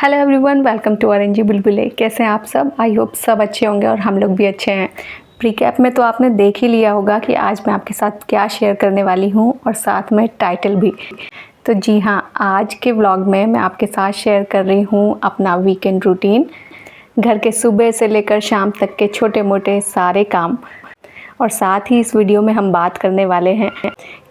Hello everyone, welcome to RNG Bulbule. कैसे हैं आप सब? आई होप सब अच्छे होंगे और हम लोग भी अच्छे हैं। प्रीकैप में तो आपने देख ही लिया होगा कि आज मैं आपके साथ क्या शेयर करने वाली हूं और साथ में टाइटल भी। तो जी हाँ, आज के व्लॉग में मैं आपके साथ शेयर कर रही हूं अपना वीकेंड रूटीन, घर के सुबह से लेकर शाम तक के छोटे मोटे सारे काम। और साथ ही इस वीडियो में हम बात करने वाले हैं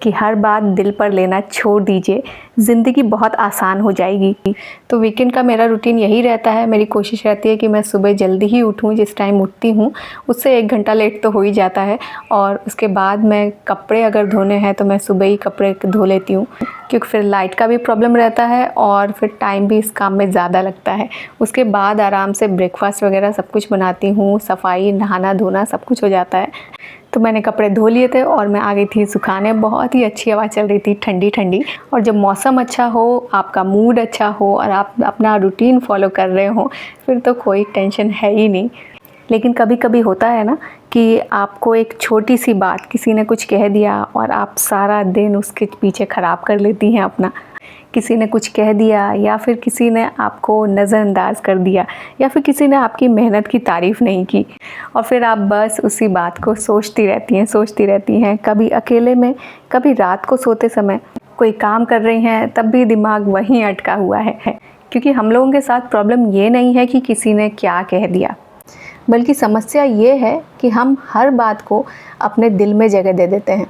कि हर बात दिल पर लेना छोड़ दीजिए, ज़िंदगी बहुत आसान हो जाएगी। तो वीकेंड का मेरा रूटीन यही रहता है। मेरी कोशिश रहती है कि मैं सुबह जल्दी ही उठूं, जिस टाइम उठती हूं उससे 1 घंटा लेट तो हो ही जाता है। और उसके बाद मैं कपड़े अगर धोने हैं तो मैं सुबह ही कपड़े धो लेती हूँ, क्योंकि फिर लाइट का भी प्रॉब्लम रहता है और फिर टाइम भी इस काम में ज़्यादा लगता है। उसके बाद आराम से ब्रेकफास्ट वगैरह सब कुछ बनाती हूँ, सफाई, नहाना धोना सब कुछ हो जाता है। तो मैंने कपड़े धो लिए थे और मैं आ गई थी सुखाने। बहुत ही अच्छी हवा चल रही थी, ठंडी ठंडी। और जब मौसम अच्छा हो, आपका मूड अच्छा हो और आप अपना रूटीन फॉलो कर रहे हो, फिर तो कोई टेंशन है ही नहीं। लेकिन कभी कभी होता है ना कि आपको एक छोटी सी बात, किसी ने कुछ कह दिया और आप सारा दिन उसके पीछे ख़राब कर लेती हैं अपना। किसी ने कुछ कह दिया या फिर किसी ने आपको नज़रअंदाज कर दिया या फिर किसी ने आपकी मेहनत की तारीफ़ नहीं की, और फिर आप बस उसी बात को सोचती रहती हैं। कभी अकेले में, कभी रात को सोते समय कोई काम कर रही हैं तब भी दिमाग वहीं अटका हुआ है। क्योंकि हम लोगों के साथ प्रॉब्लम ये नहीं है कि किसी ने क्या कह दिया, बल्कि समस्या ये है कि हम हर बात को अपने दिल में जगह दे देते हैं।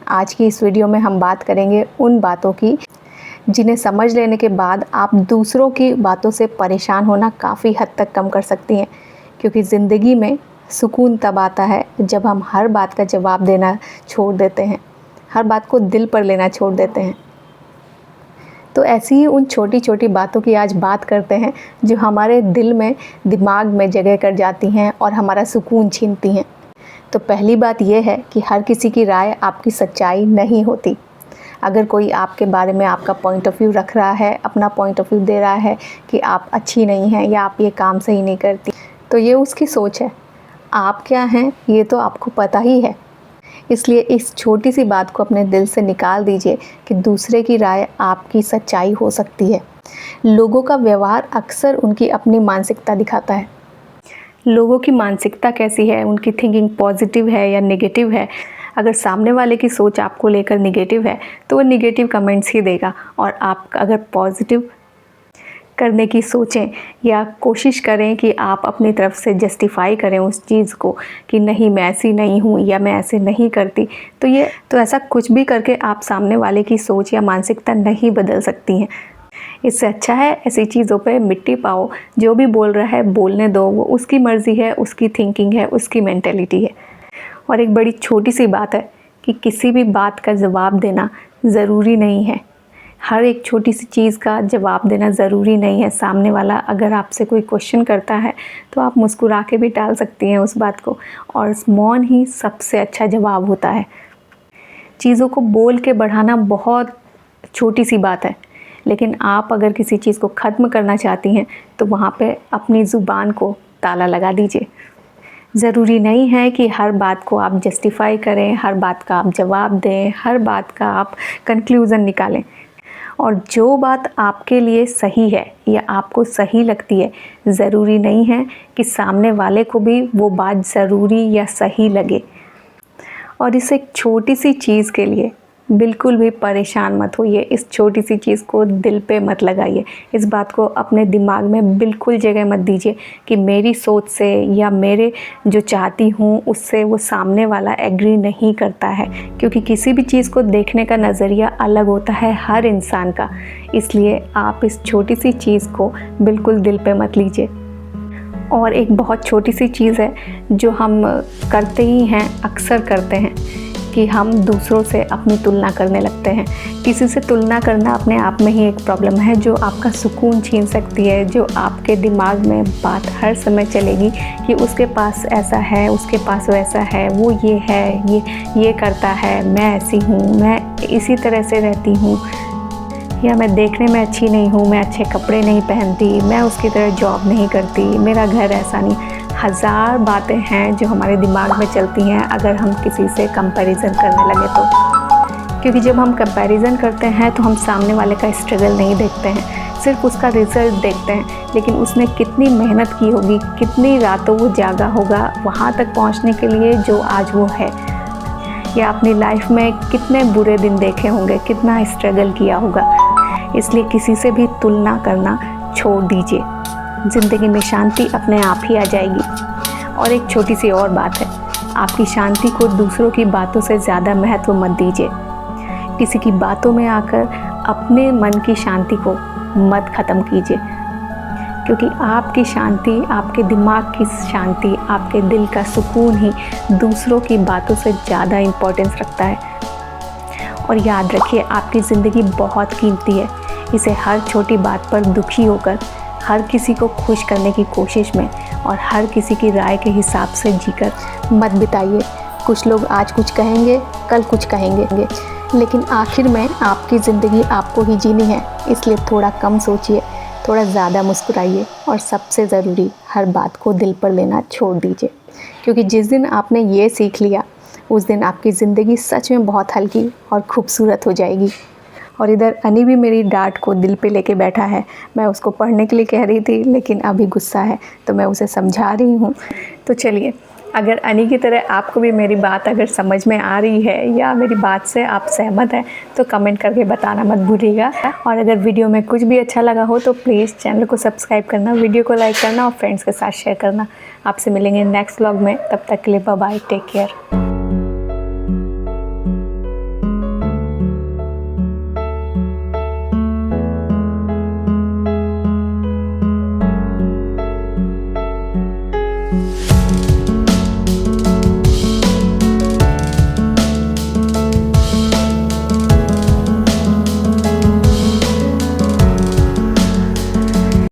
आज की इस वीडियो में हम बात करेंगे उन बातों की जिन्हें समझ लेने के बाद आप दूसरों की बातों से परेशान होना काफ़ी हद तक कम कर सकती हैं। क्योंकि ज़िंदगी में सुकून तब आता है जब हम हर बात का जवाब देना छोड़ देते हैं, हर बात को दिल पर लेना छोड़ देते हैं। तो ऐसी ही उन छोटी छोटी बातों की आज बात करते हैं जो हमारे दिल में, दिमाग में जगह कर जाती हैं और हमारा सुकून छीनती हैं। तो पहली बात यह है कि हर किसी की राय आपकी सच्चाई नहीं होती। अगर कोई आपके बारे में आपका पॉइंट ऑफ व्यू रख रहा है, अपना पॉइंट ऑफ व्यू दे रहा है कि आप अच्छी नहीं हैं या आप ये काम सही नहीं करती, तो ये उसकी सोच है। आप क्या हैं ये तो आपको पता ही है। इसलिए इस छोटी सी बात को अपने दिल से निकाल दीजिए कि दूसरे की राय आपकी सच्चाई हो सकती है। लोगों का व्यवहार अक्सर उनकी अपनी मानसिकता दिखाता है। लोगों की मानसिकता कैसी है, उनकी थिंकिंग पॉजिटिव है या नेगेटिव है। अगर सामने वाले की सोच आपको लेकर निगेटिव है तो वो निगेटिव कमेंट्स ही देगा, और आप अगर पॉजिटिव करने की सोचें या कोशिश करें कि आप अपनी तरफ से जस्टिफाई करें उस चीज़ को कि नहीं, मैं ऐसी नहीं हूँ या मैं ऐसे नहीं करती, तो ऐसा कुछ भी करके आप सामने वाले की सोच या मानसिकता नहीं बदल सकती हैं। इससे अच्छा है ऐसी चीज़ों पे मिट्टी पाओ। जो भी बोल रहा है बोलने दो, वो उसकी मर्ज़ी है, उसकी थिंकिंग है, उसकी मेंटेलिटी है। और एक बड़ी छोटी सी बात है कि किसी भी बात का जवाब देना ज़रूरी नहीं है। हर एक छोटी सी चीज़ का जवाब देना ज़रूरी नहीं है। सामने वाला अगर आपसे कोई क्वेश्चन करता है तो आप मुस्कुरा के भी टाल सकती हैं उस बात को, और मौन ही सबसे अच्छा जवाब होता है। चीज़ों को बोल के बढ़ाना बहुत छोटी सी बात है, लेकिन आप अगर किसी चीज़ को ख़त्म करना चाहती हैं तो वहाँ पे अपनी ज़ुबान को ताला लगा दीजिए। ज़रूरी नहीं है कि हर बात को आप जस्टिफाई करें, हर बात का आप जवाब दें, हर बात का आप कंक्लूज़न निकालें। और जो बात आपके लिए सही है या आपको सही लगती है, ज़रूरी नहीं है कि सामने वाले को भी वो बात ज़रूरी या सही लगे। और इस एक छोटी सी चीज़ के लिए बिल्कुल भी परेशान मत होइए। इस छोटी सी चीज़ को दिल पे मत लगाइए। इस बात को अपने दिमाग में बिल्कुल जगह मत दीजिए कि मेरी सोच से या मेरे जो चाहती हूँ उससे वो सामने वाला एग्री नहीं करता है। क्योंकि किसी भी चीज़ को देखने का नज़रिया अलग होता है हर इंसान का। इसलिए आप इस छोटी सी चीज़ को बिल्कुल दिल पे मत लीजिए। और एक बहुत छोटी सी चीज़ है जो हम करते ही हैं, अक्सर करते हैं, कि हम दूसरों से अपनी तुलना करने लगते हैं। किसी से तुलना करना अपने आप में ही एक प्रॉब्लम है जो आपका सुकून छीन सकती है। जो आपके दिमाग में बात हर समय चलेगी कि उसके पास ऐसा है, उसके पास वैसा है, वो ये है, ये करता है, मैं ऐसी हूँ, मैं इसी तरह से रहती हूँ, या मैं देखने में अच्छी नहीं हूँ, मैं अच्छे कपड़े नहीं पहनती, मैं उसकी तरह जॉब नहीं करती, मेरा घर ऐसा नहीं। हज़ार बातें हैं जो हमारे दिमाग में चलती हैं अगर हम किसी से कंपैरिजन करने लगे तो। क्योंकि जब हम कंपैरिजन करते हैं तो हम सामने वाले का स्ट्रगल नहीं देखते हैं। सिर्फ उसका रिज़ल्ट देखते हैं, लेकिन उसने कितनी मेहनत की होगी, कितनी रातों वो जागा होगा वहाँ तक पहुँचने के लिए जो आज वो है। या अपनी लाइफ में कितने बुरे दिन देखे होंगे, कितना स्ट्रगल किया होगा। इसलिए किसी से भी तुलना करना छोड़ दीजिए, ज़िंदगी में शांति अपने आप ही आ जाएगी। और एक छोटी सी और बात है, आपकी शांति को दूसरों की बातों से ज़्यादा महत्व मत दीजिए। किसी की बातों में आकर अपने मन की शांति को मत ख़त्म कीजिए, क्योंकि आपकी शांति, आपके दिमाग की शांति, आपके दिल का सुकून ही दूसरों की बातों से ज़्यादा इम्पोर्टेंस रखता है। और याद रखिए, आपकी ज़िंदगी बहुत कीमती है। इसे हर छोटी बात पर दुखी होकर, हर किसी को खुश करने की कोशिश में और हर किसी की राय के हिसाब से जीकर मत बिताइए। कुछ लोग आज कुछ कहेंगे, कल कुछ कहेंगे, लेकिन आखिर में आपकी ज़िंदगी आपको ही जीनी है। इसलिए थोड़ा कम सोचिए, थोड़ा ज़्यादा मुस्कुराइए और सबसे ज़रूरी, हर बात को दिल पर लेना छोड़ दीजिए, क्योंकि जिस दिन आपने ये सीख लिया उस दिन आपकी ज़िंदगी सच में बहुत हल्की और खूबसूरत हो जाएगी। और इधर अनी भी मेरी डांट को दिल पे लेके बैठा है। मैं उसको पढ़ने के लिए कह रही थी, लेकिन अभी गुस्सा है तो मैं उसे समझा रही हूँ। तो चलिए, अगर अनी की तरह आपको भी मेरी बात अगर समझ में आ रही है या मेरी बात से आप सहमत हैं तो कमेंट करके बताना मत भूलिएगा। और अगर वीडियो में कुछ भी अच्छा लगा हो तो प्लीज़ चैनल को सब्सक्राइब करना, वीडियो को लाइक करना और फ्रेंड्स के साथ शेयर करना। आपसे मिलेंगे नेक्स्ट व्लॉग में, तब तक के लिए बाय बाय, टेक केयर।